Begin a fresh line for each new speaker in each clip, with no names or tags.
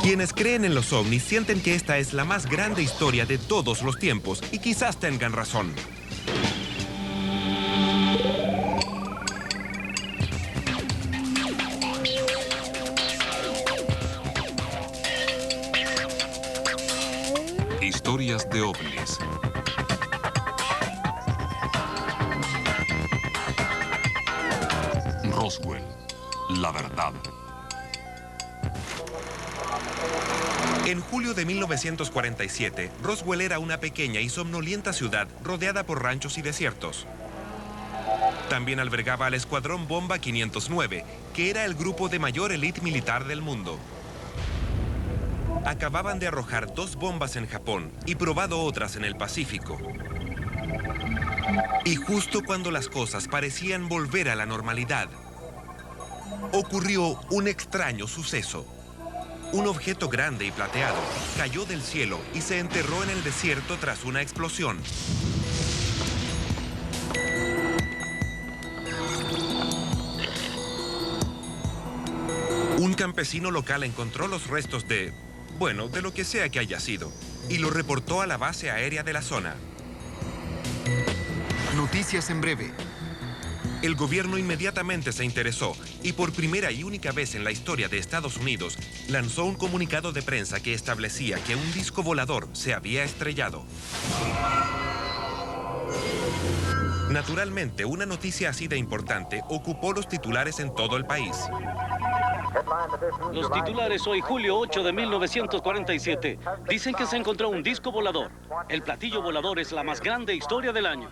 Quienes creen en los ovnis sienten que esta es la más grande historia de todos los tiempos y quizás tengan razón.
Historias de ovnis. Roswell, la verdad.
En julio de 1947, Roswell era una pequeña y somnolienta ciudad rodeada por ranchos y desiertos. También albergaba al Escuadrón Bomba 509, que era el grupo de mayor élite militar del mundo. Acababan de arrojar 2 bombas en Japón y probado otras en el Pacífico. Y justo cuando las cosas parecían volver a la normalidad, ocurrió un extraño suceso. Un objeto grande y plateado cayó del cielo y se enterró en el desierto tras una explosión. Un campesino local encontró los restos de lo que sea que haya sido, y lo reportó a la base aérea de la zona.
Noticias en breve.
El gobierno inmediatamente se interesó y por primera y única vez en la historia de Estados Unidos lanzó un comunicado de prensa que establecía que un disco volador se había estrellado. Naturalmente, una noticia así de importante ocupó los titulares en todo el país.
Los titulares hoy, julio 8 de 1947. Dicen que se encontró un disco volador. El platillo volador es la más grande historia del año.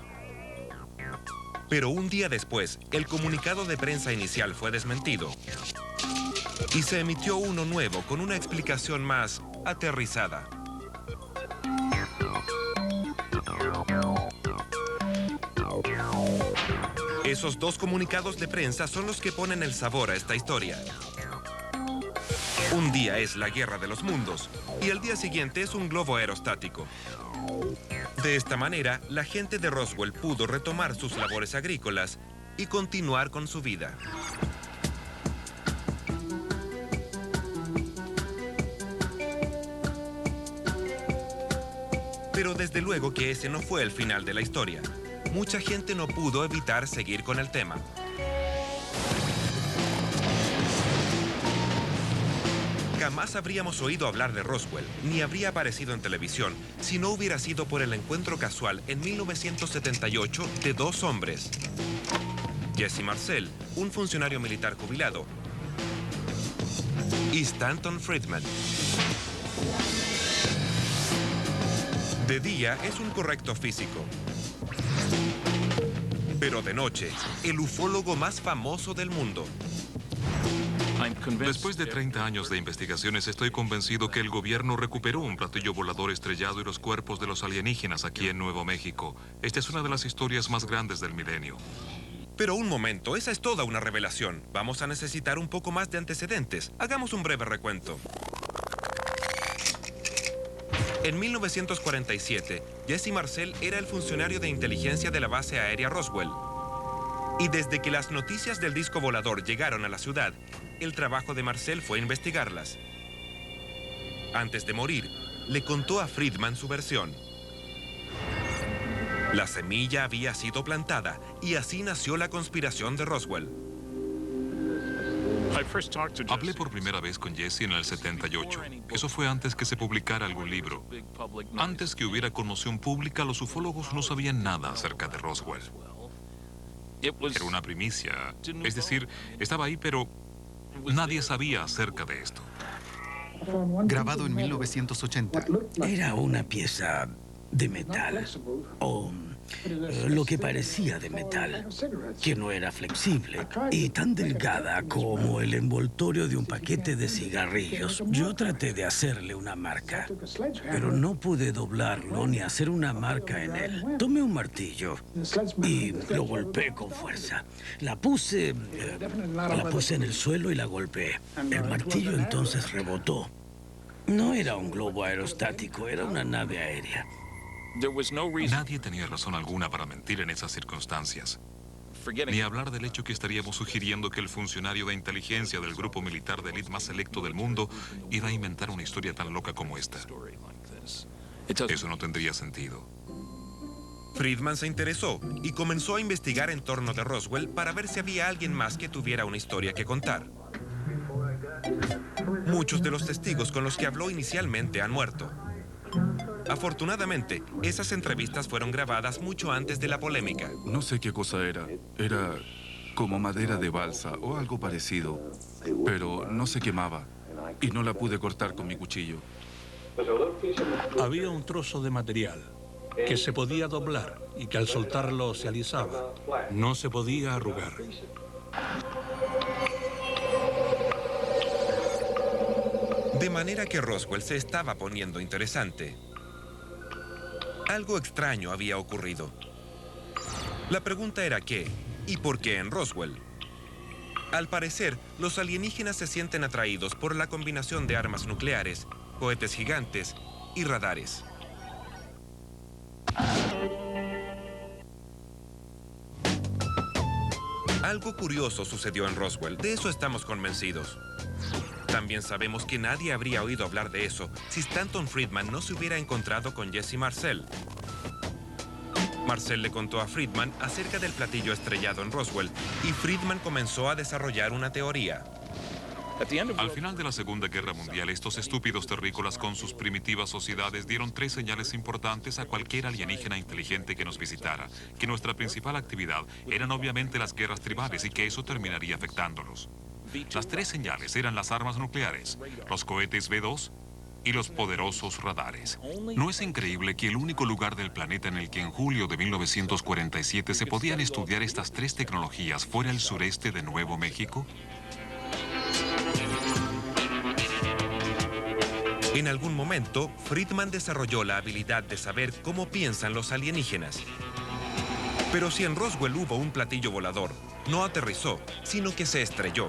Pero un día después, el comunicado de prensa inicial fue desmentido. Y se emitió uno nuevo con una explicación más aterrizada. Esos 2 comunicados de prensa son los que ponen el sabor a esta historia. Un día es la guerra de los mundos y el día siguiente es un globo aerostático. De esta manera, la gente de Roswell pudo retomar sus labores agrícolas y continuar con su vida. Pero desde luego que ese no fue el final de la historia. Mucha gente no pudo evitar seguir con el tema. Jamás habríamos oído hablar de Roswell, ni habría aparecido en televisión, si no hubiera sido por el encuentro casual en 1978 de 2 hombres. Jesse Marcel, un funcionario militar jubilado, y Stanton Friedman. De día es un correcto físico, pero de noche, el ufólogo más famoso del mundo.
Después de 30 años de investigaciones, estoy convencido que el gobierno recuperó un platillo volador estrellado y los cuerpos de los alienígenas aquí en Nuevo México. Esta es una de las historias más grandes del milenio.
Pero un momento, esa es toda una revelación. Vamos a necesitar un poco más de antecedentes. Hagamos un breve recuento. En 1947, Jesse Marcel era el funcionario de inteligencia de la base aérea Roswell. Y desde que las noticias del disco volador llegaron a la ciudad, el trabajo de Marcel fue investigarlas. Antes de morir, le contó a Friedman su versión. La semilla había sido plantada y así nació la conspiración de Roswell.
Hablé por primera vez con Jesse en el 78. Eso fue antes que se publicara algún libro. Antes que hubiera conmoción pública, los ufólogos no sabían nada acerca de Roswell. Era una primicia. Es decir, estaba ahí, pero nadie sabía acerca de esto.
Grabado en 1980.
Era una pieza de metal, o lo que parecía de metal, que no era flexible y tan delgada como el envoltorio de un paquete de cigarrillos. Yo traté de hacerle una marca, pero no pude doblarlo ni hacer una marca en él. Tomé un martillo y lo golpeé con fuerza. La puse en el suelo y la golpeé. El martillo entonces rebotó. No era un globo aerostático, era una nave aérea.
Nadie tenía razón alguna para mentir en esas circunstancias. Ni hablar del hecho que estaríamos sugiriendo que el funcionario de inteligencia del grupo militar de élite más selecto del mundo iba a inventar una historia tan loca como esta. Eso no tendría sentido.
Friedman se interesó y comenzó a investigar en torno de Roswell para ver si había alguien más que tuviera una historia que contar. Muchos de los testigos con los que habló inicialmente han muerto. Afortunadamente, esas entrevistas fueron grabadas mucho antes de la polémica.
No sé qué cosa era. Era como madera de balsa o algo parecido, pero no se quemaba y no la pude cortar con mi cuchillo.
Había un trozo de material que se podía doblar y que al soltarlo se alisaba. No se podía arrugar.
De manera que Roswell se estaba poniendo interesante. Algo extraño había ocurrido. La pregunta era qué y por qué en Roswell. Al parecer, los alienígenas se sienten atraídos por la combinación de armas nucleares, cohetes gigantes y radares. Algo curioso sucedió en Roswell, de eso estamos convencidos. También sabemos que nadie habría oído hablar de eso si Stanton Friedman no se hubiera encontrado con Jesse Marcel. Marcel le contó a Friedman acerca del platillo estrellado en Roswell y Friedman comenzó a desarrollar una teoría.
Al final de la Segunda Guerra Mundial, estos estúpidos terrícolas con sus primitivas sociedades dieron 3 señales importantes a cualquier alienígena inteligente que nos visitara, que nuestra principal actividad eran obviamente las guerras tribales y que eso terminaría afectándolos. Las 3 señales eran las armas nucleares, los cohetes B-2 y los poderosos radares. ¿No es increíble que el único lugar del planeta en el que en julio de 1947 se podían estudiar estas 3 tecnologías fuera el sureste de Nuevo México?
En algún momento, Friedman desarrolló la habilidad de saber cómo piensan los alienígenas. Pero si en Roswell hubo un platillo volador, no aterrizó, sino que se estrelló.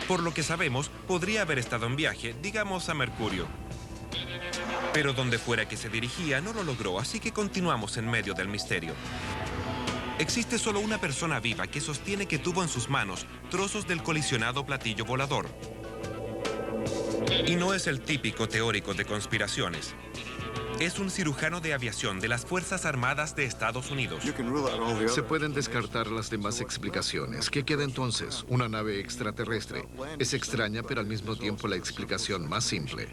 Por lo que sabemos, podría haber estado en viaje, digamos a Mercurio. Pero donde fuera que se dirigía, no lo logró, así que continuamos en medio del misterio. Existe solo una persona viva que sostiene que tuvo en sus manos trozos del colisionado platillo volador. Y no es el típico teórico de conspiraciones. Es un cirujano de aviación de las Fuerzas Armadas de Estados Unidos.
Se pueden descartar las demás explicaciones. ¿Qué queda entonces? Una nave extraterrestre. Es extraña, pero al mismo tiempo la explicación más simple.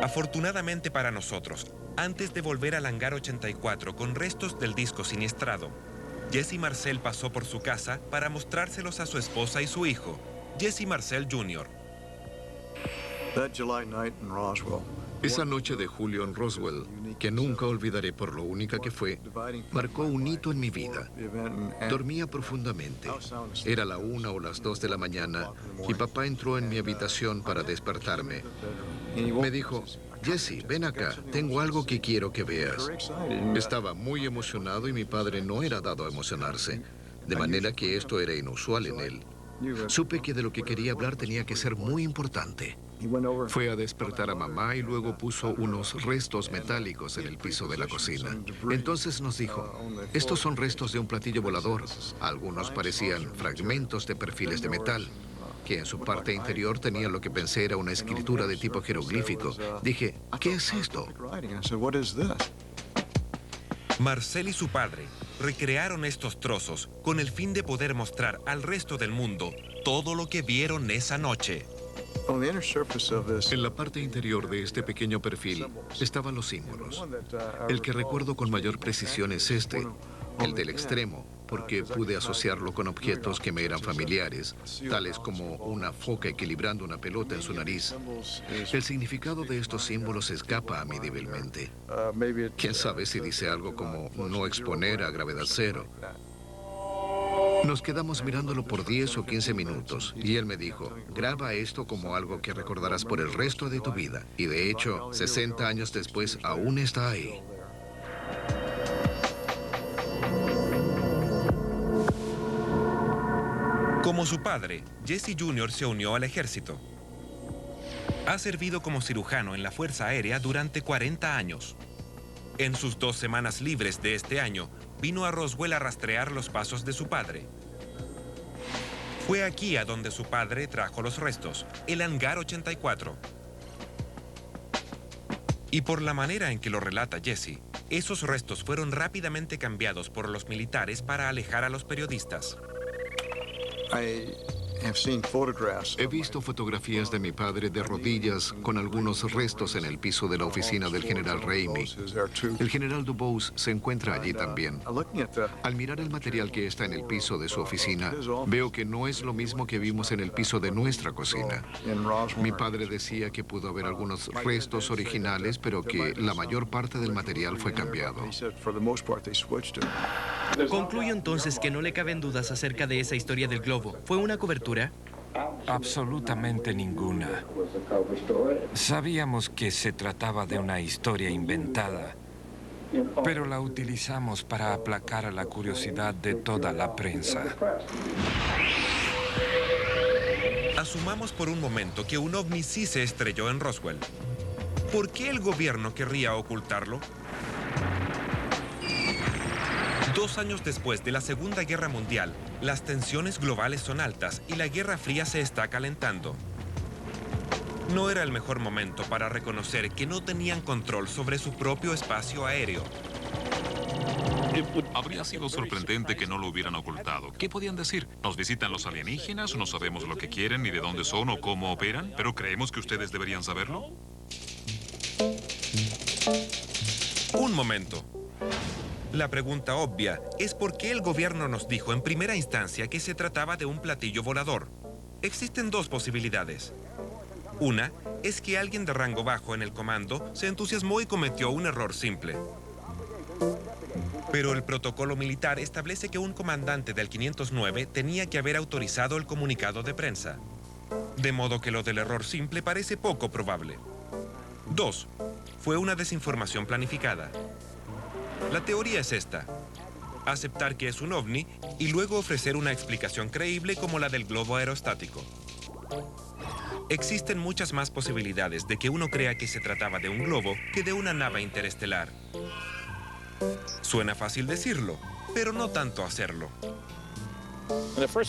Afortunadamente para nosotros, antes de volver al hangar 84 con restos del disco siniestrado, Jesse Marcel pasó por su casa para mostrárselos a su esposa y su hijo, Jesse Marcel Jr.
Esa noche de julio en Roswell, que nunca olvidaré por lo única que fue, marcó un hito en mi vida. Dormía profundamente. Era la 1 o las 2 de la mañana y papá entró en mi habitación para despertarme. Me dijo, Jesse, ven acá, tengo algo que quiero que veas. Estaba muy emocionado y mi padre no era dado a emocionarse, de manera que esto era inusual en él. Supe que de lo que quería hablar tenía que ser muy importante. Fue a despertar a mamá y luego puso unos restos metálicos en el piso de la cocina. Entonces nos dijo, estos son restos de un platillo volador. Algunos parecían fragmentos de perfiles de metal, que en su parte interior tenía lo que pensé era una escritura de tipo jeroglífico. Dije, ¿qué es esto?
Marcel y su padre recrearon estos trozos con el fin de poder mostrar al resto del mundo todo lo que vieron esa noche.
En la parte interior de este pequeño perfil estaban los símbolos. El que recuerdo con mayor precisión es este, el del extremo, porque pude asociarlo con objetos que me eran familiares, tales como una foca equilibrando una pelota en su nariz. El significado de estos símbolos escapa a mí débilmente. ¿Quién sabe si dice algo como no exponer a gravedad cero? Nos quedamos mirándolo por 10 o 15 minutos y él me dijo, graba esto como algo que recordarás por el resto de tu vida. Y de hecho, 60 años después, aún está ahí.
Como su padre, Jesse Jr. se unió al ejército. Ha servido como cirujano en la Fuerza Aérea durante 40 años. En sus 2 semanas libres de este año, vino a Roswell a rastrear los pasos de su padre. Fue aquí a donde su padre trajo los restos, el hangar 84. Y por la manera en que lo relata Jesse, esos restos fueron rápidamente cambiados por los militares para alejar a los periodistas.
He visto fotografías de mi padre de rodillas con algunos restos en el piso de la oficina del general Ramey. El general Dubose se encuentra allí también. Al mirar el material que está en el piso de su oficina, veo que no es lo mismo que vimos en el piso de nuestra cocina. Mi padre decía que pudo haber algunos restos originales, pero que la mayor parte del material fue cambiado.
Concluyo entonces que no le caben dudas acerca de esa historia del globo. ¿Fue una cobertura?
Absolutamente ninguna. Sabíamos que se trataba de una historia inventada, pero la utilizamos para aplacar a la curiosidad de toda la prensa.
Asumamos por un momento que un ovni sí se estrelló en Roswell. ¿Por qué el gobierno querría ocultarlo? 2 años después de la Segunda Guerra Mundial, las tensiones globales son altas y la Guerra Fría se está calentando. No era el mejor momento para reconocer que no tenían control sobre su propio espacio aéreo.
Habría sido sorprendente que no lo hubieran ocultado. ¿Qué podían decir? ¿Nos visitan los alienígenas? ¿No sabemos lo que quieren, ni de dónde son o cómo operan? ¿Pero creemos que ustedes deberían saberlo?
Un momento. La pregunta obvia es por qué el gobierno nos dijo en primera instancia que se trataba de un platillo volador. Existen 2 posibilidades. Una es que alguien de rango bajo en el comando se entusiasmó y cometió un error simple. Pero el protocolo militar establece que un comandante del 509 tenía que haber autorizado el comunicado de prensa. De modo que lo del error simple parece poco probable. 2. Fue una desinformación planificada. La teoría es esta: aceptar que es un ovni y luego ofrecer una explicación creíble como la del globo aerostático. Existen muchas más posibilidades de que uno crea que se trataba de un globo que de una nave interestelar. Suena fácil decirlo, pero no tanto hacerlo.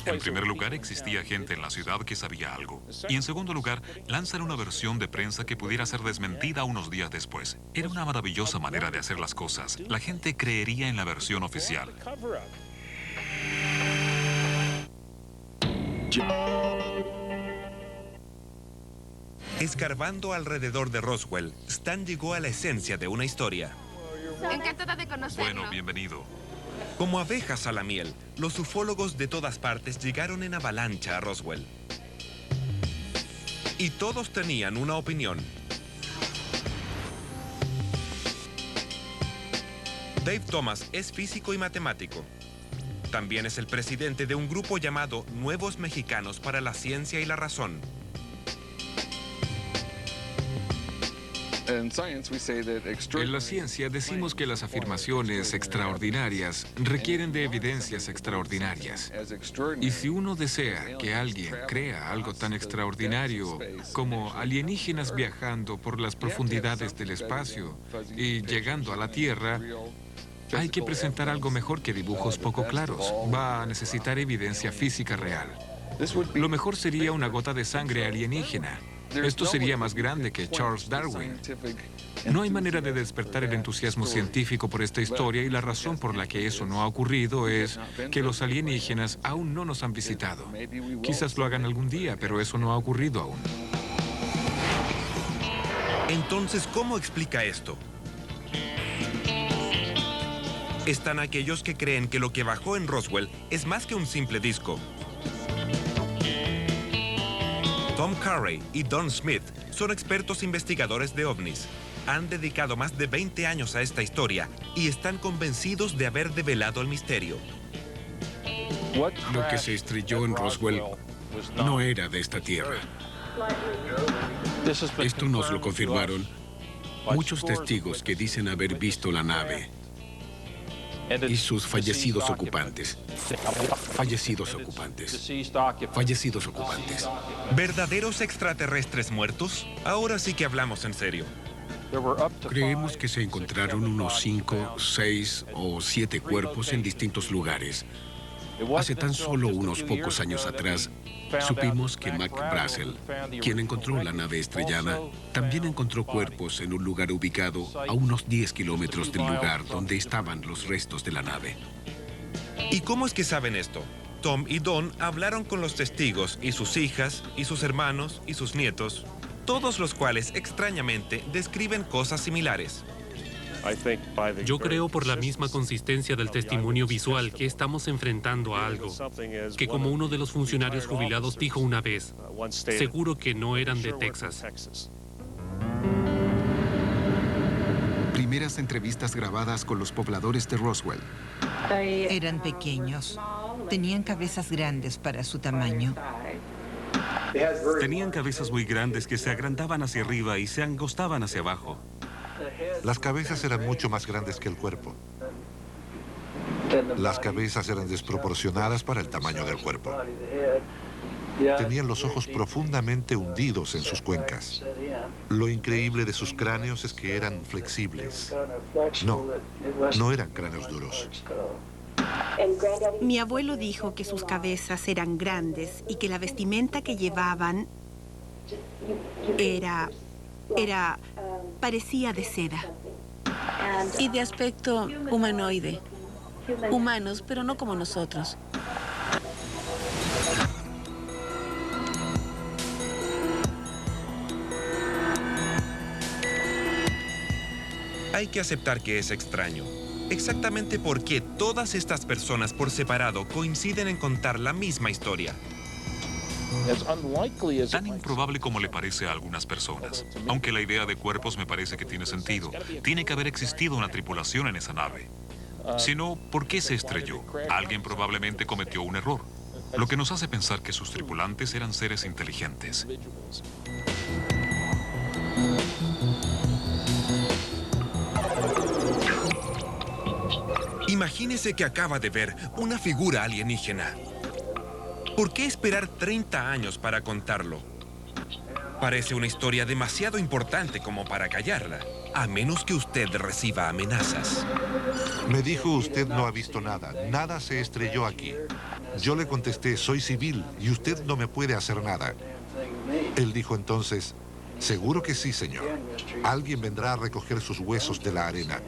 En primer lugar, existía gente en la ciudad que sabía algo. Y en segundo lugar, lanzan una versión de prensa que pudiera ser desmentida unos días después. Era una maravillosa manera de hacer las cosas. La gente creería en la versión oficial.
Escarbando alrededor de Roswell, Stan llegó a la esencia de una historia.
Encantada de conocerlo.
Bueno, bienvenido.
Como abejas a la miel, los ufólogos de todas partes llegaron en avalancha a Roswell. Y todos tenían una opinión. Dave Thomas es físico y matemático. También es el presidente de un grupo llamado Nuevos Mexicanos para la Ciencia y la Razón.
En la ciencia decimos que las afirmaciones extraordinarias requieren de evidencias extraordinarias. Y si uno desea que alguien crea algo tan extraordinario como alienígenas viajando por las profundidades del espacio y llegando a la Tierra, hay que presentar algo mejor que dibujos poco claros. Va a necesitar evidencia física real. Lo mejor sería una gota de sangre alienígena. Esto sería más grande que Charles Darwin. No hay manera de despertar el entusiasmo científico por esta historia y la razón por la que eso no ha ocurrido es que los alienígenas aún no nos han visitado. Quizás lo hagan algún día, pero eso no ha ocurrido aún.
Entonces, ¿cómo explica esto? Están aquellos que creen que lo que bajó en Roswell es más que un simple disco. Tom Carey y Don Smith son expertos investigadores de ovnis. Han dedicado más de 20 años a esta historia y están convencidos de haber develado el misterio.
Lo que se estrelló en Roswell no era de esta tierra. Esto nos lo confirmaron muchos testigos que dicen haber visto la nave. y sus fallecidos ocupantes. Fallecidos ocupantes. Fallecidos ocupantes.
¿Verdaderos extraterrestres muertos? Ahora sí que hablamos en serio.
Creemos que se encontraron unos 5, 6 o 7 cuerpos en distintos lugares. Hace tan solo unos pocos años atrás, supimos que Mac Brazel, quien encontró la nave estrellada, también encontró cuerpos en un lugar ubicado a unos 10 kilómetros del lugar donde estaban los restos de la nave.
¿Y cómo es que saben esto? Tom y Don hablaron con los testigos y sus hijas, y sus hermanos, y sus nietos, todos los cuales, extrañamente, describen cosas similares.
Yo creo por la misma consistencia del testimonio visual que estamos enfrentando a algo, que como uno de los funcionarios jubilados dijo una vez, seguro que no eran de Texas.
Primeras entrevistas grabadas con los pobladores de Roswell.
Eran pequeños. Tenían cabezas grandes para su tamaño.
Tenían cabezas muy grandes que se agrandaban hacia arriba y se angostaban hacia abajo.
Las cabezas eran mucho más grandes que el cuerpo. Las cabezas eran desproporcionadas para el tamaño del cuerpo. Tenían los ojos profundamente hundidos en sus cuencas. Lo increíble de sus cráneos es que eran flexibles. No eran cráneos duros.
Mi abuelo dijo que sus cabezas eran grandes y que la vestimenta que llevaban parecía de seda.
Y de aspecto humanoide. Humanos, pero no como nosotros.
Hay que aceptar que es extraño. Exactamente por qué todas estas personas por separado coinciden en contar la misma historia.
Tan improbable como le parece a algunas personas. Aunque la idea de cuerpos me parece que tiene sentido. Tiene que haber existido una tripulación en esa nave. Si no, ¿por qué se estrelló? Alguien probablemente cometió un error. Lo que nos hace pensar que sus tripulantes eran seres inteligentes.
Imagínese que acaba de ver una figura alienígena. ¿Por qué esperar 30 años para contarlo? Parece una historia demasiado importante como para callarla, a menos que usted reciba amenazas.
Me dijo, usted no ha visto nada. Nada se estrelló aquí. Yo le contesté, soy civil y usted no me puede hacer nada. Él dijo entonces, seguro que sí, señor. Alguien vendrá a recoger sus huesos de la arena.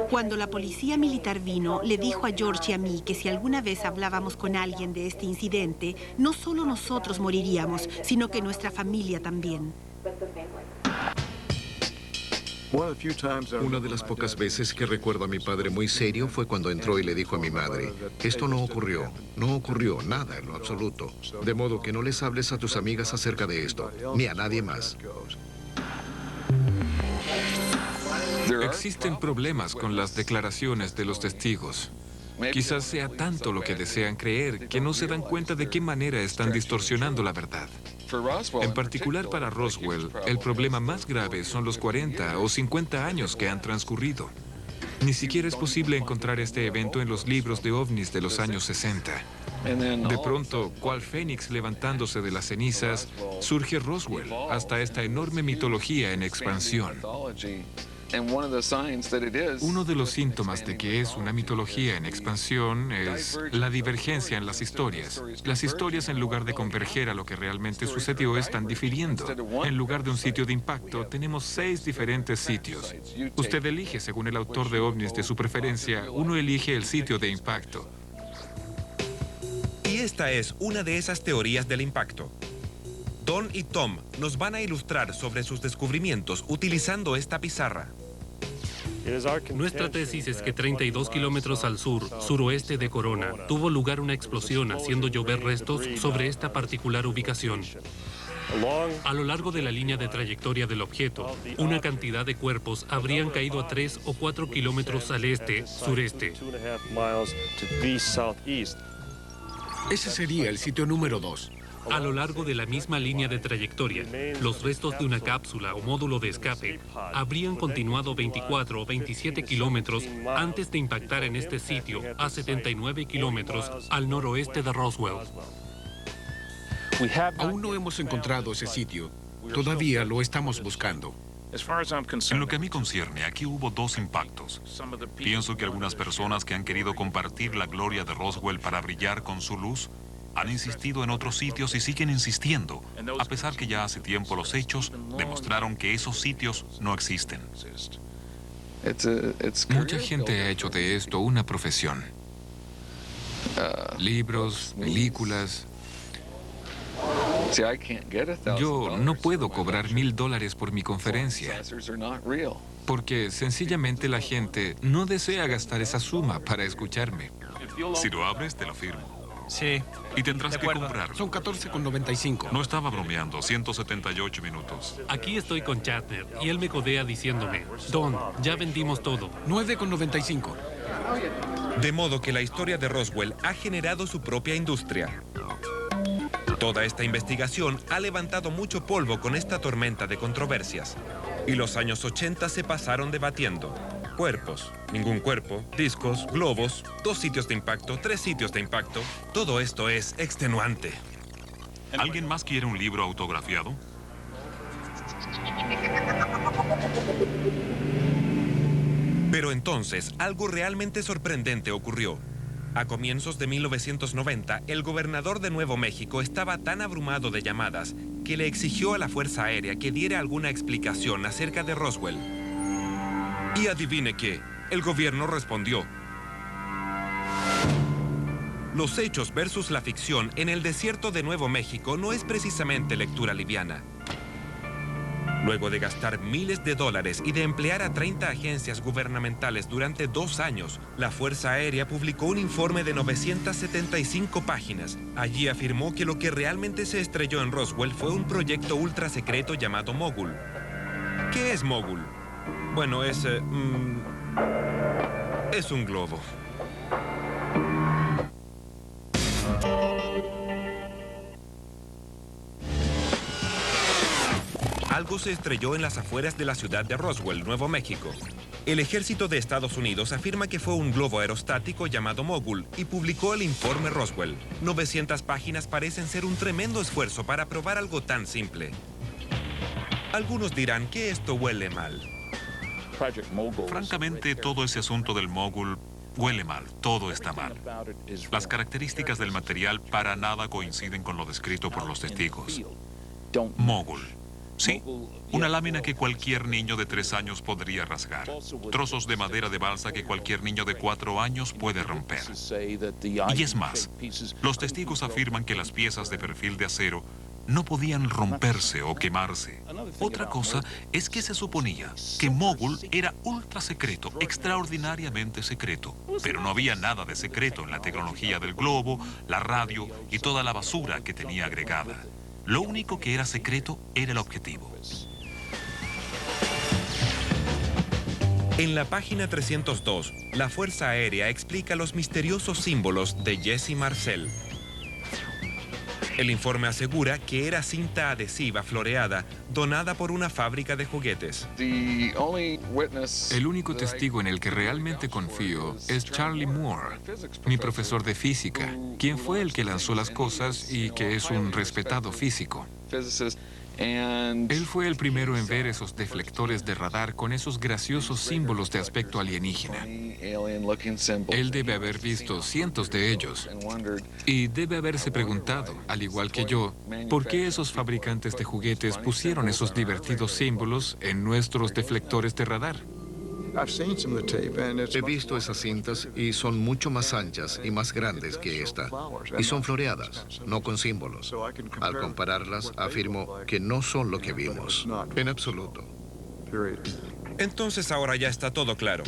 Cuando la policía militar vino, le dijo a George y a mí que si alguna vez hablábamos con alguien de este incidente, no solo nosotros moriríamos, sino que nuestra familia también.
Una de las pocas veces que recuerdo a mi padre muy serio fue cuando entró y le dijo a mi madre, esto no ocurrió nada en lo absoluto. De modo que no les hables a tus amigas acerca de esto, ni a nadie más.
Existen problemas con las declaraciones de los testigos. Quizás sea tanto lo que desean creer que no se dan cuenta de qué manera están distorsionando la verdad. En particular para Roswell, el problema más grave son los 40 o 50 años que han transcurrido. Ni siquiera es posible encontrar este evento en los libros de ovnis de los años 60. De pronto, cual fénix levantándose de las cenizas, surge Roswell, hasta esta enorme mitología en expansión. Uno de los síntomas de que es una mitología en expansión es la divergencia en las historias. Las historias, en lugar de converger a lo que realmente sucedió, están difiriendo. En lugar de un sitio de impacto, tenemos 6 diferentes sitios. Usted elige, según el autor de ovnis de su preferencia, uno elige el sitio de impacto.
Y esta es una de esas teorías del impacto. Don y Tom nos van a ilustrar sobre sus descubrimientos utilizando esta pizarra.
Nuestra tesis es que 32 kilómetros al suroeste de Corona, tuvo lugar una explosión haciendo llover restos sobre esta particular ubicación. A lo largo de la línea de trayectoria del objeto, una cantidad de cuerpos habrían caído a 3 o 4 kilómetros al este-sureste.
Ese sería el sitio número 2.
A lo largo de la misma línea de trayectoria, los restos de una cápsula o módulo de escape habrían continuado 24 o 27 kilómetros antes de impactar en este sitio a 79 kilómetros al noroeste de Roswell.
Aún no hemos encontrado ese sitio. Todavía lo estamos buscando.
En lo que a mí concierne, aquí hubo 2 impactos. Pienso que algunas personas que han querido compartir la gloria de Roswell para brillar con su luz han insistido en otros sitios y siguen insistiendo, a pesar que ya hace tiempo los hechos demostraron que esos sitios no existen.
Mucha gente ha hecho de esto una profesión. Libros, películas. Yo no puedo cobrar $1,000 por mi conferencia, porque sencillamente la gente no desea gastar esa suma para escucharme.
Si lo abres, te lo firmo.
Sí.
Y tendrás que comprarlo.
Son 14,95.
No estaba bromeando, 178 minutos.
Aquí estoy con Shatner y él me codea diciéndome, Don, ya vendimos todo.
9,95.
De modo que la historia de Roswell ha generado su propia industria. Toda esta investigación ha levantado mucho polvo con esta tormenta de controversias. Y los años 80 se pasaron debatiendo. Cuerpos, ningún cuerpo, discos, globos, 2 sitios de impacto, 3 sitios de impacto. Todo esto es extenuante.
¿Alguien más quiere un libro autografiado?
Pero entonces, algo realmente sorprendente ocurrió. A comienzos de 1990, el gobernador de Nuevo México estaba tan abrumado de llamadas que le exigió a la Fuerza Aérea que diera alguna explicación acerca de Roswell. Y adivine qué, el gobierno respondió. Los hechos versus la ficción en el desierto de Nuevo México no es precisamente lectura liviana. Luego de gastar miles de dólares y de emplear a 30 agencias gubernamentales durante 2 años, la Fuerza Aérea publicó un informe de 975 páginas. Allí afirmó que lo que realmente se estrelló en Roswell fue un proyecto ultra secreto llamado Mogul. ¿Qué es Mogul? Bueno, es un globo. Algo se estrelló en las afueras de la ciudad de Roswell, Nuevo México. El ejército de Estados Unidos afirma que fue un globo aerostático llamado Mogul y publicó el informe Roswell. 900 páginas parecen ser un tremendo esfuerzo para probar algo tan simple. Algunos dirán que esto huele mal.
Francamente, todo ese asunto del Mogul huele mal, todo está mal. Las características del material para nada coinciden con lo descrito por los testigos. Mogul. Sí, una lámina que cualquier niño de 3 años podría rasgar. Trozos de madera de balsa que cualquier niño de 4 años puede romper. Y es más, los testigos afirman que las piezas de perfil de acero no podían romperse o quemarse. Otra cosa es que se suponía que Mogul era ultra secreto, extraordinariamente secreto. Pero no había nada de secreto en la tecnología del globo, la radio y toda la basura que tenía agregada. Lo único que era secreto era el objetivo.
En la página 302, la Fuerza Aérea explica los misteriosos símbolos de Jesse Marcel. El informe asegura que era cinta adhesiva floreada donada por una fábrica de juguetes.
El único testigo en el que realmente confío es Charlie Moore, mi profesor de física, quien fue el que lanzó las cosas y que es un respetado físico. Él fue el primero en ver esos deflectores de radar con esos graciosos símbolos de aspecto alienígena. Él debe haber visto cientos de ellos y debe haberse preguntado, al igual que yo, por qué esos fabricantes de juguetes pusieron esos divertidos símbolos en nuestros deflectores de radar.
He visto esas cintas y son mucho más anchas y más grandes que esta. Y son floreadas, no con símbolos. Al compararlas, afirmo que no son lo que vimos. En absoluto.
Entonces ahora ya está todo claro.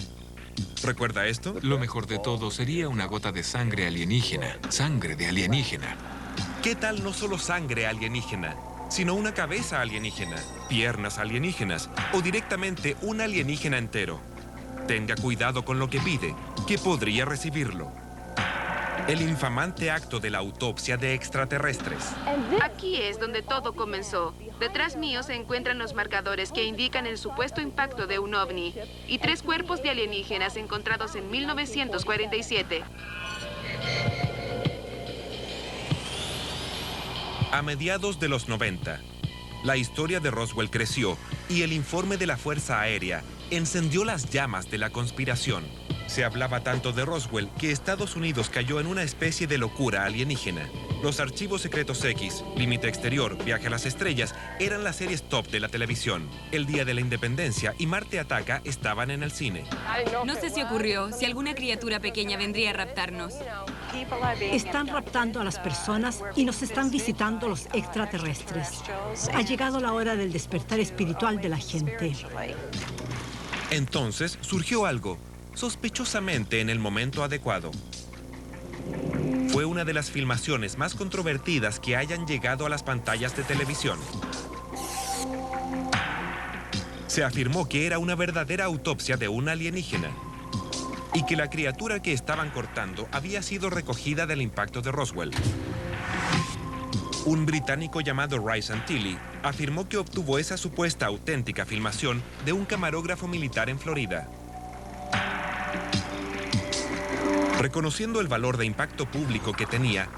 ¿Recuerda esto?
Lo mejor de todo sería una gota de sangre alienígena. Sangre de alienígena.
¿Qué tal no solo sangre alienígena, sino una cabeza alienígena, piernas alienígenas o directamente un alienígena entero? Tenga cuidado con lo que pide, que podría recibirlo. El infamante acto de la autopsia de extraterrestres.
Aquí es donde todo comenzó. Detrás mío se encuentran los marcadores que indican el supuesto impacto de un ovni y 3 cuerpos de alienígenas encontrados en 1947.
A mediados de los 90, la historia de Roswell creció y el informe de la Fuerza Aérea encendió las llamas de la conspiración. Se hablaba tanto de Roswell que Estados Unidos cayó en una especie de locura alienígena. Los archivos secretos X, Límite Exterior, Viaje a las Estrellas eran las series top de la televisión. El Día de la Independencia y Marte Ataca estaban en el cine.
No sé si ocurrió, si alguna criatura pequeña vendría a raptarnos.
Están raptando a las personas y nos están visitando los extraterrestres. Ha llegado la hora del despertar espiritual de la gente.
Entonces surgió algo, sospechosamente en el momento adecuado. Fue una de las filmaciones más controvertidas que hayan llegado a las pantallas de televisión. Se afirmó que era una verdadera autopsia de un alienígena y que la criatura que estaban cortando había sido recogida del impacto de Roswell. Un británico llamado Rice Antilles afirmó que obtuvo esa supuesta auténtica filmación de un camarógrafo militar en Florida. Reconociendo el valor de impacto público que tenía,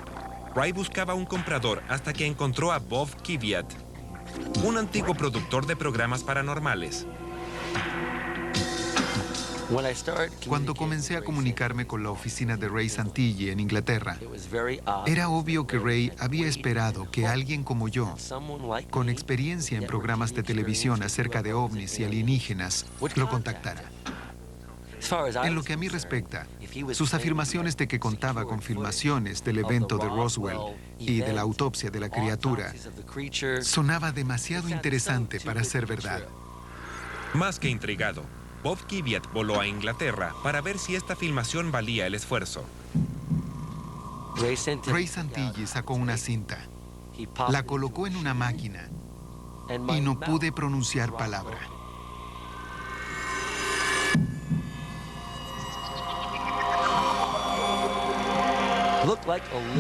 Ray buscaba un comprador hasta que encontró a Bob Kiviat, un antiguo productor de programas paranormales.
Cuando comencé a comunicarme con la oficina de Ray Santilli en Inglaterra, era obvio que Ray había esperado que alguien como yo, con experiencia en programas de televisión acerca de ovnis y alienígenas, lo contactara. En lo que a mí respecta, sus afirmaciones de que contaba con filmaciones del evento de Roswell y de la autopsia de la criatura sonaba demasiado interesante para ser verdad.
Más que intrigado, Bob Kiviat voló a Inglaterra para ver si esta filmación valía el esfuerzo.
Ray Santilli sacó una cinta, la colocó en una máquina y no pude pronunciar palabra.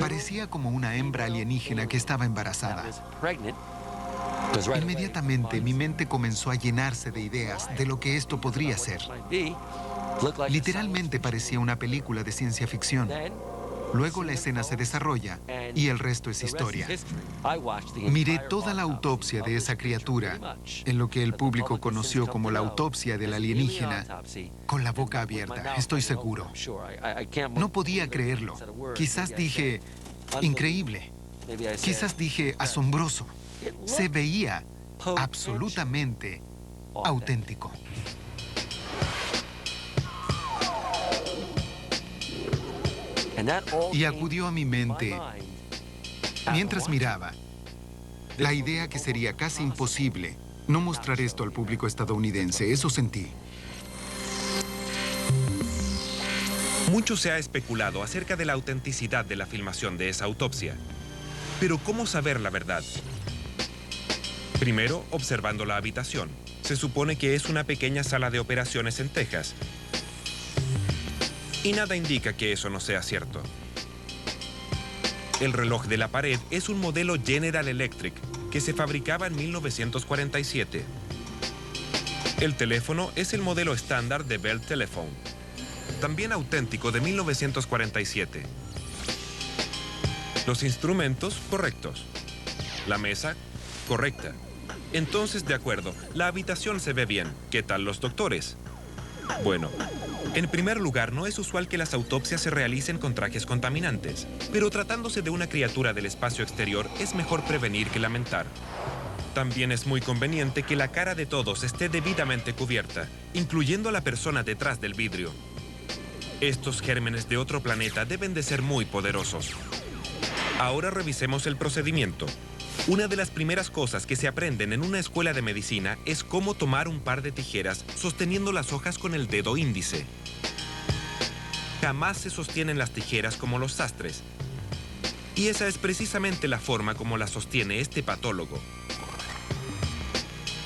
Parecía como una hembra alienígena que estaba embarazada. Inmediatamente mi mente comenzó a llenarse de ideas de lo que esto podría ser. Literalmente parecía una película de ciencia ficción. Luego la escena se desarrolla y el resto es historia. Miré toda la autopsia de esa criatura, en lo que el público conoció como la autopsia del alienígena, con la boca abierta, estoy seguro. No podía creerlo. Quizás dije, increíble. Quizás dije, asombroso. Se veía absolutamente auténtico. Y acudió a mi mente, mientras miraba, la idea que sería casi imposible no mostrar esto al público estadounidense. Eso sentí.
Mucho se ha especulado acerca de la autenticidad de la filmación de esa autopsia. Pero ¿cómo saber la verdad? Primero, observando la habitación. Se supone que es una pequeña sala de operaciones en Texas. Y nada indica que eso no sea cierto. El reloj de la pared es un modelo General Electric que se fabricaba en 1947. El teléfono es el modelo estándar de Bell Telephone, también auténtico de 1947. Los instrumentos correctos. La mesa correcta. Entonces, de acuerdo, la habitación se ve bien. ¿Qué tal los doctores? Bueno, en primer lugar, no es usual que las autopsias se realicen con trajes contaminantes, pero tratándose de una criatura del espacio exterior es mejor prevenir que lamentar. También es muy conveniente que la cara de todos esté debidamente cubierta, incluyendo a la persona detrás del vidrio. Estos gérmenes de otro planeta deben de ser muy poderosos. Ahora revisemos el procedimiento. Una de las primeras cosas que se aprenden en una escuela de medicina es cómo tomar un par de tijeras sosteniendo las hojas con el dedo índice. Jamás se sostienen las tijeras como los sastres. Y esa es precisamente la forma como la sostiene este patólogo.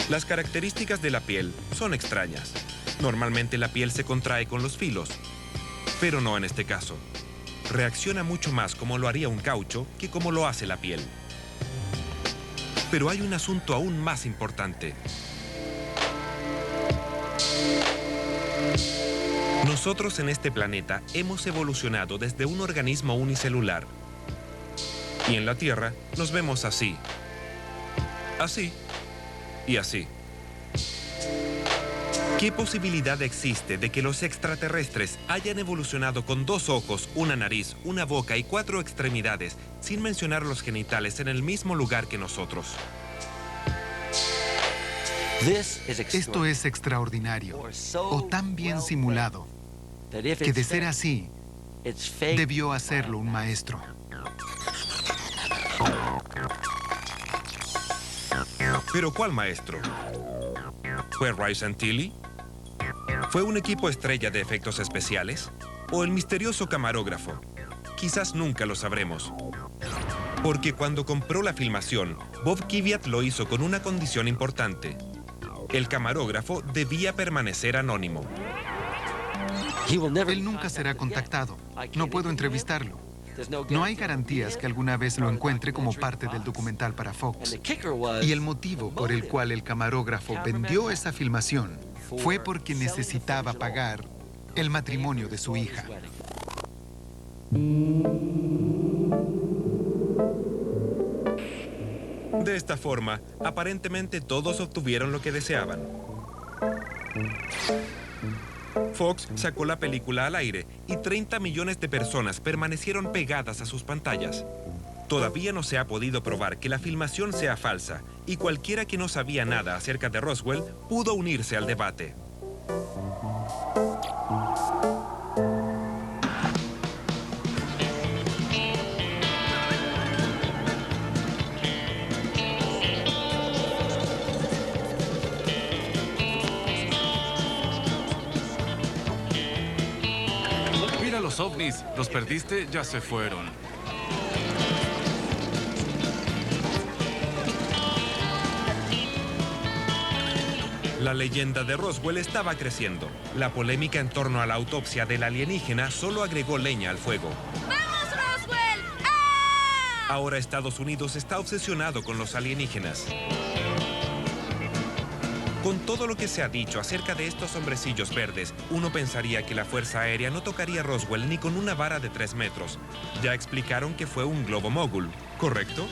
Las características de la piel son extrañas. Normalmente la piel se contrae con los filos, pero no en este caso. reacciona mucho más como lo haría un caucho que como lo hace la piel. Pero hay un asunto aún más importante. Nosotros en este planeta hemos evolucionado desde un organismo unicelular. Y en la Tierra nos vemos así, así y así. ¿Qué posibilidad existe de que los extraterrestres hayan evolucionado con 2 ojos, una nariz, una boca y 4 extremidades, sin mencionar los genitales, en el mismo lugar que nosotros?
Esto es extraordinario, o tan bien simulado, que de ser así, debió hacerlo un maestro.
¿Pero cuál maestro? ¿Fue Ray Santilli? ¿Fue un equipo estrella de efectos especiales? ¿O el misterioso camarógrafo? Quizás nunca lo sabremos. Porque cuando compró la filmación, Bob Kiviat lo hizo con una condición importante. El camarógrafo debía permanecer anónimo.
Él nunca será contactado. No puedo entrevistarlo. No hay garantías que alguna vez lo encuentre como parte del documental para Fox. Y el motivo por el cual el camarógrafo vendió esa filmación fue porque necesitaba pagar el matrimonio de su hija.
De esta forma, aparentemente todos obtuvieron lo que deseaban. Fox sacó la película al aire y 30 millones de personas permanecieron pegadas a sus pantallas. Todavía no se ha podido probar que la filmación sea falsa y cualquiera que no sabía nada acerca de Roswell pudo unirse al debate.
Los ovnis, ¿los perdiste? Ya se fueron.
La leyenda de Roswell estaba creciendo. La polémica en torno a la autopsia del alienígena solo agregó leña al fuego.
¡Vamos, Roswell! ¡Ah!
Ahora Estados Unidos está obsesionado con los alienígenas. Con todo lo que se ha dicho acerca de estos hombrecillos verdes, uno pensaría que la Fuerza Aérea no tocaría Roswell ni con una vara de 3 metros. Ya explicaron que fue un globo mogul, ¿correcto?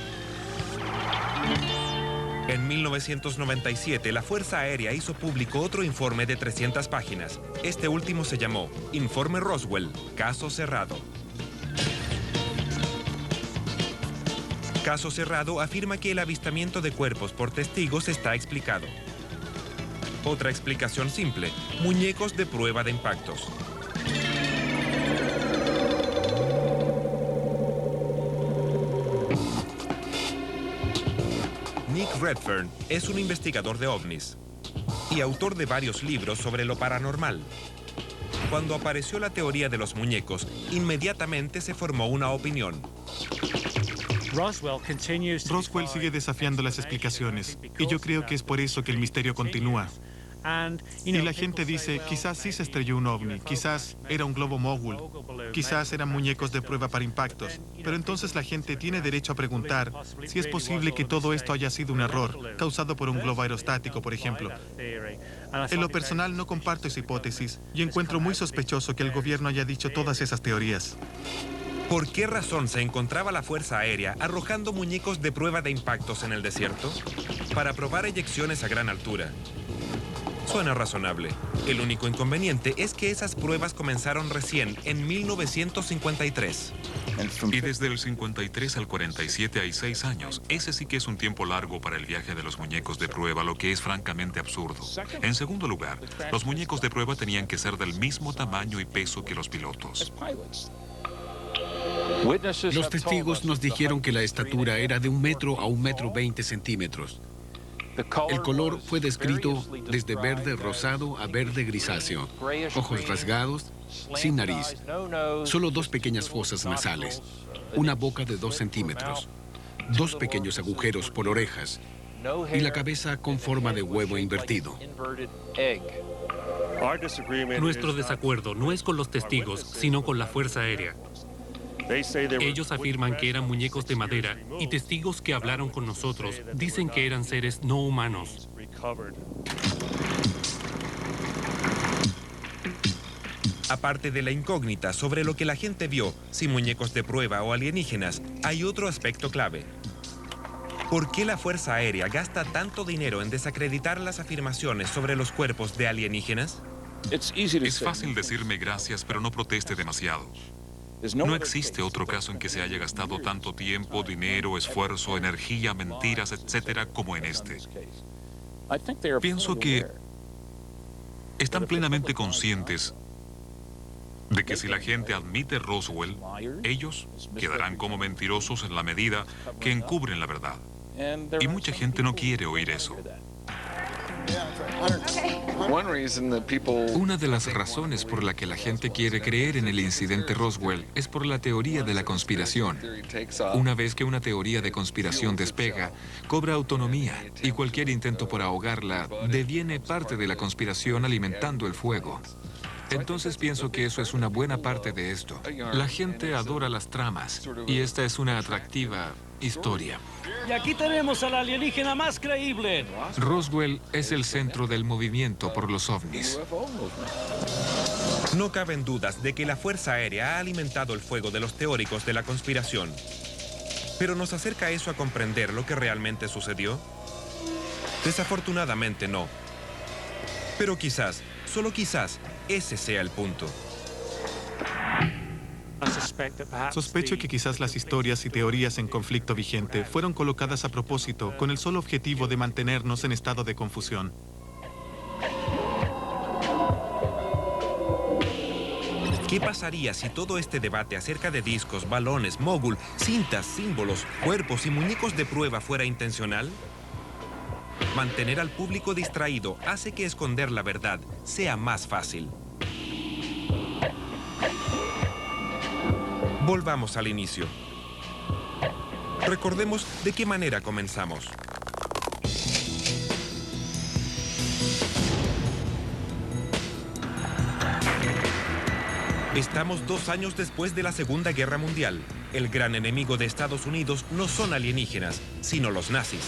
En 1997, la Fuerza Aérea hizo público otro informe de 300 páginas. Este último se llamó Informe Roswell, Caso Cerrado. Caso Cerrado afirma que el avistamiento de cuerpos por testigos está explicado. Otra explicación simple, muñecos de prueba de impactos. Nick Redfern es un investigador de ovnis y autor de varios libros sobre lo paranormal. Cuando apareció la teoría de los muñecos, inmediatamente se formó una opinión.
Roswell sigue desafiando las explicaciones, y yo creo que es por eso que el misterio continúa. Y la gente dice, quizás sí se estrelló un ovni, quizás era un globo mogul, quizás eran muñecos de prueba para impactos. Pero entonces la gente tiene derecho a preguntar si es posible que todo esto haya sido un error, causado por un globo aerostático, por ejemplo. En lo personal no comparto esa hipótesis y encuentro muy sospechoso que el gobierno haya dicho todas esas teorías.
¿Por qué razón se encontraba la Fuerza Aérea arrojando muñecos de prueba de impactos en el desierto? Para probar eyecciones a gran altura. Suena razonable. El único inconveniente es que esas pruebas comenzaron recién en 1953.
Y desde el 53 al 47 hay 6 años. Ese sí que es un tiempo largo para el viaje de los muñecos de prueba, lo que es francamente absurdo. En segundo lugar, los muñecos de prueba tenían que ser del mismo tamaño y peso que los pilotos.
Los testigos nos dijeron que la estatura era de 1 metro a 1,20 metros. El color fue descrito desde verde rosado a verde grisáceo, ojos rasgados, sin nariz, solo 2 pequeñas fosas nasales, una boca de 2 centímetros, 2 pequeños agujeros por orejas y la cabeza con forma de huevo invertido.
Nuestro desacuerdo no es con los testigos, sino con la Fuerza Aérea. Ellos afirman que eran muñecos de madera y testigos que hablaron con nosotros dicen que eran seres no humanos.
Aparte de la incógnita sobre lo que la gente vio, si muñecos de prueba o alienígenas, hay otro aspecto clave. ¿Por qué la Fuerza Aérea gasta tanto dinero en desacreditar las afirmaciones sobre los cuerpos de alienígenas?
Es fácil decirme gracias, pero no proteste demasiado. No existe otro caso en que se haya gastado tanto tiempo, dinero, esfuerzo, energía, mentiras, etcétera, como en este. Pienso que están plenamente conscientes de que si la gente admite Roswell, ellos quedarán como mentirosos en la medida que encubren la verdad. Y mucha gente no quiere oír eso.
Una de las razones por la que la gente quiere creer en el incidente Roswell es por la teoría de la conspiración. Una vez que una teoría de conspiración despega, cobra autonomía y cualquier intento por ahogarla deviene parte de la conspiración alimentando el fuego. Entonces pienso que eso es una buena parte de esto. La gente adora las tramas y esta es una atractiva historia.
Y aquí tenemos al alienígena más creíble.
Roswell es el centro del movimiento por los ovnis.
No caben dudas de que la Fuerza Aérea ha alimentado el fuego de los teóricos de la conspiración. ¿Pero nos acerca eso a comprender lo que realmente sucedió? Desafortunadamente no. Pero quizás, solo quizás, ese sea el punto.
Sospecho que quizás las historias y teorías en conflicto vigente fueron colocadas a propósito con el solo objetivo de mantenernos en estado de confusión.
¿Qué pasaría si todo este debate acerca de discos, balones, mogul, cintas, símbolos, cuerpos y muñecos de prueba fuera intencional? Mantener al público distraído hace que esconder la verdad sea más fácil. Volvamos al inicio. Recordemos de qué manera comenzamos. Estamos 2 años después de la Segunda Guerra Mundial. El gran enemigo de Estados Unidos no son alienígenas, sino los nazis.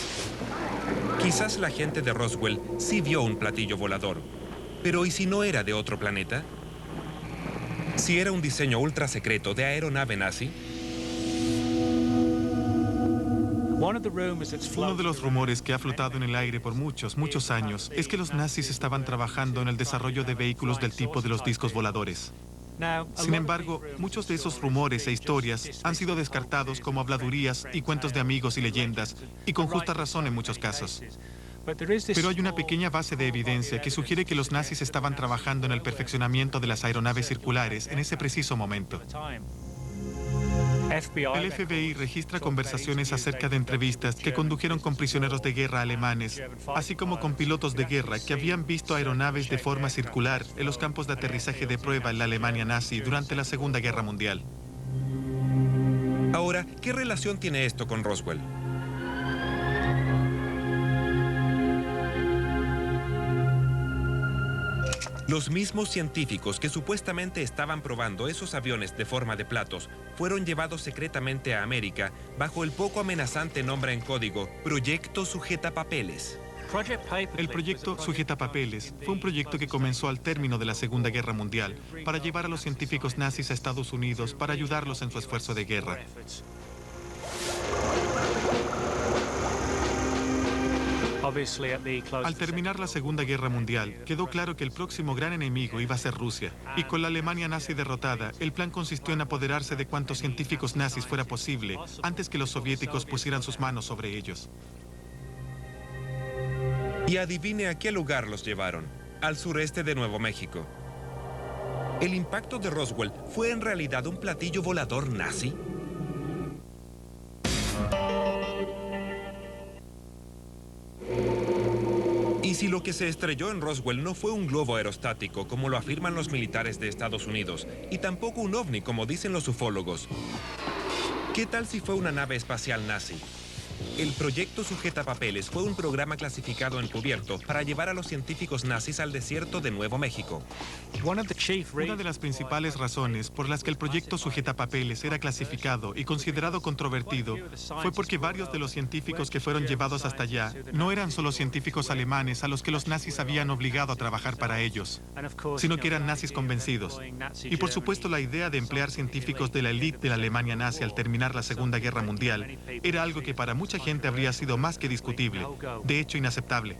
Quizás la gente de Roswell sí vio un platillo volador. Pero ¿y si no era de otro planeta? ¿Si era un diseño ultra secreto de aeronave nazi?
Uno de los rumores que ha flotado en el aire por muchos años es que los nazis estaban trabajando en el desarrollo de vehículos del tipo de los discos voladores. Sin embargo, muchos de esos rumores e historias han sido descartados como habladurías y cuentos de amigos y leyendas, y con justa razón en muchos casos. Pero hay una pequeña base de evidencia que sugiere que los nazis estaban trabajando en el perfeccionamiento de las aeronaves circulares en ese preciso momento. El FBI registra conversaciones acerca de entrevistas que condujeron con prisioneros de guerra alemanes, así como con pilotos de guerra que habían visto aeronaves de forma circular en los campos de aterrizaje de prueba en la Alemania nazi durante la Segunda Guerra Mundial.
Ahora, ¿qué relación tiene esto con Roswell? Los mismos científicos que supuestamente estaban probando esos aviones de forma de platos fueron llevados secretamente a América bajo el poco amenazante nombre en código Proyecto Sujetapapeles.
El proyecto Sujetapapeles fue un proyecto que comenzó al término de la Segunda Guerra Mundial para llevar a los científicos nazis a Estados Unidos para ayudarlos en su esfuerzo de guerra. Al terminar la Segunda Guerra Mundial, quedó claro que el próximo gran enemigo iba a ser Rusia. Y con la Alemania nazi derrotada, el plan consistió en apoderarse de cuantos científicos nazis fuera posible antes que los soviéticos pusieran sus manos sobre ellos.
Y adivine a qué lugar los llevaron. Al sureste de Nuevo México. ¿El impacto de Roswell fue en realidad un platillo volador nazi? ¿Y si lo que se estrelló en Roswell no fue un globo aerostático, como lo afirman los militares de Estados Unidos, y tampoco un ovni, como dicen los ufólogos? ¿Qué tal si fue una nave espacial nazi? El proyecto Sujetapapeles fue un programa clasificado encubierto para llevar a los científicos nazis al desierto de Nuevo México.
Una de las principales razones por las que el proyecto Sujetapapeles era clasificado y considerado controvertido fue porque varios de los científicos que fueron llevados hasta allá no eran solo científicos alemanes a los que los nazis habían obligado a trabajar para ellos, sino que eran nazis convencidos. Y por supuesto la idea de emplear científicos de la élite de la Alemania nazi al terminar la Segunda Guerra Mundial era algo que para mucha gente habría sido más que discutible, de hecho inaceptable.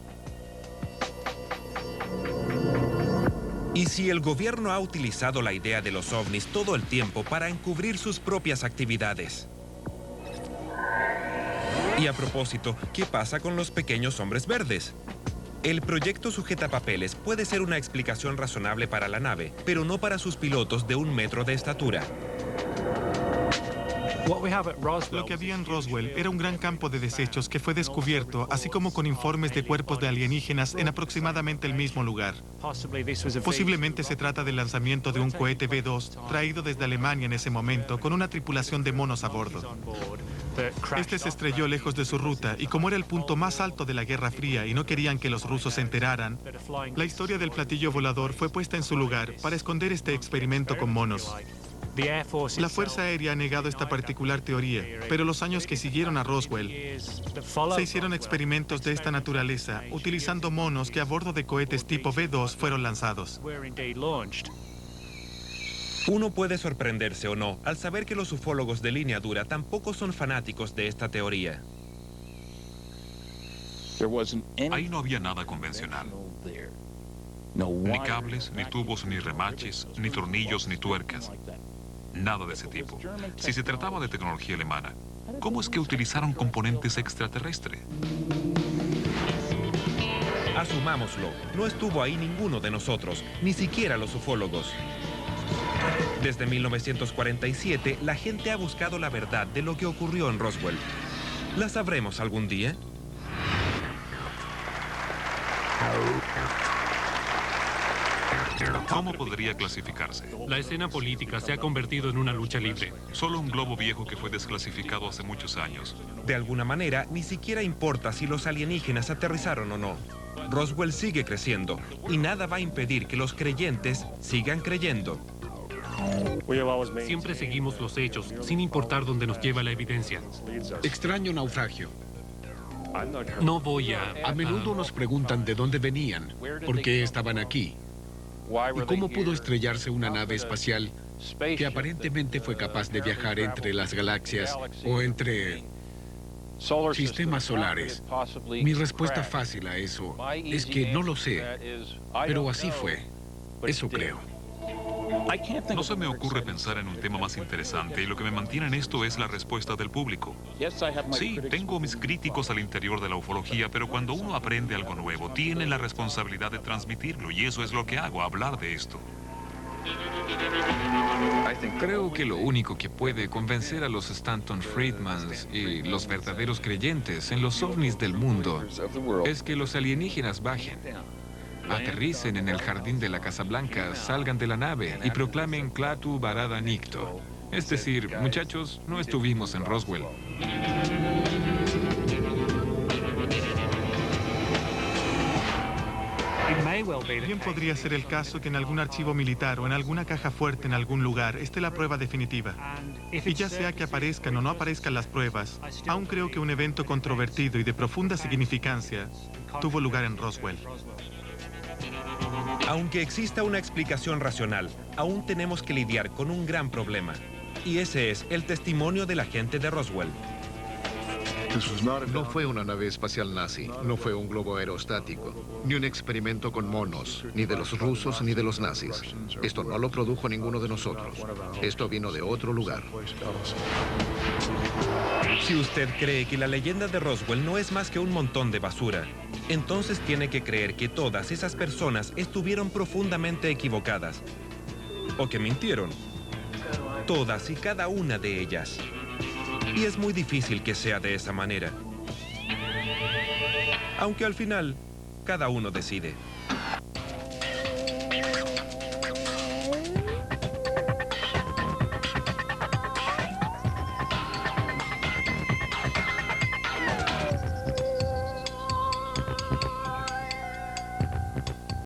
Y si el gobierno ha utilizado la idea de los ovnis todo el tiempo para encubrir sus propias actividades. Y a propósito, ¿qué pasa con los pequeños hombres verdes? El proyecto Sujetapapeles puede ser una explicación razonable para la nave, pero no para sus pilotos de 1 metro de estatura.
Lo que había en Roswell era un gran campo de desechos que fue descubierto, así como con informes de cuerpos de alienígenas en aproximadamente el mismo lugar. Posiblemente se trata del lanzamiento de un cohete B-2 traído desde Alemania en ese momento con una tripulación de monos a bordo. Este se estrelló lejos de su ruta y como era el punto más alto de la Guerra Fría y no querían que los rusos se enteraran, la historia del platillo volador fue puesta en su lugar para esconder este experimento con monos. La Fuerza Aérea ha negado esta particular teoría, pero los años que siguieron a Roswell, se hicieron experimentos de esta naturaleza, utilizando monos que a bordo de cohetes tipo B-2 fueron lanzados.
Uno puede sorprenderse o no al saber que los ufólogos de línea dura tampoco son fanáticos de esta teoría.
Ahí no había nada convencional. Ni cables, ni tubos, ni remaches, ni tornillos, ni tuercas. Nada de ese tipo. Si se trataba de tecnología alemana, ¿cómo es que utilizaron componentes extraterrestres?
Asumámoslo, no estuvo ahí ninguno de nosotros, ni siquiera los ufólogos. Desde 1947, la gente ha buscado la verdad de lo que ocurrió en Roswell. ¿La sabremos algún día?
¿Cómo podría clasificarse?
La escena política se ha convertido en una lucha libre.
Solo un globo viejo que fue desclasificado hace muchos años.
De alguna manera, ni siquiera importa si los alienígenas aterrizaron o no. Roswell sigue creciendo y nada va a impedir que los creyentes sigan creyendo.
Siempre seguimos los hechos, sin importar dónde nos lleva la evidencia.
Extraño naufragio.
No voy
A menudo nos preguntan de dónde venían, por qué estaban aquí, y cómo pudo estrellarse una nave espacial que aparentemente fue capaz de viajar entre las galaxias o entre sistemas solares. Mi respuesta fácil a eso es que no lo sé, pero así fue. Eso creo.
No se me ocurre pensar en un tema más interesante y lo que me mantiene en esto es la respuesta del público. Sí, tengo mis críticos al interior de la ufología, pero cuando uno aprende algo nuevo, tiene la responsabilidad de transmitirlo y eso es lo que hago, hablar de esto.
Creo que lo único que puede convencer a los Stanton Friedmans y los verdaderos creyentes en los ovnis del mundo es que los alienígenas bajen, aterricen en el jardín de la Casa Blanca, salgan de la nave y proclamen Klaatu Barada Nikto. Es decir, muchachos, no estuvimos en Roswell.
Bien podría ser el caso que en algún archivo militar o en alguna caja fuerte en algún lugar esté la prueba definitiva. Y ya sea que aparezcan o no aparezcan las pruebas, aún creo que un evento controvertido y de profunda significancia tuvo lugar en Roswell.
Aunque exista una explicación racional, aún tenemos que lidiar con un gran problema. Y ese es el testimonio de la gente de Roswell.
No fue una nave espacial nazi, no fue un globo aerostático, ni un experimento con monos, ni de los rusos ni de los nazis. Esto no lo produjo ninguno de nosotros. Esto vino de otro lugar.
Si usted cree que la leyenda de Roswell no es más que un montón de basura, entonces tiene que creer que todas esas personas estuvieron profundamente equivocadas. O que mintieron. Todas y cada una de ellas. Y es muy difícil que sea de esa manera. Aunque al final, cada uno decide.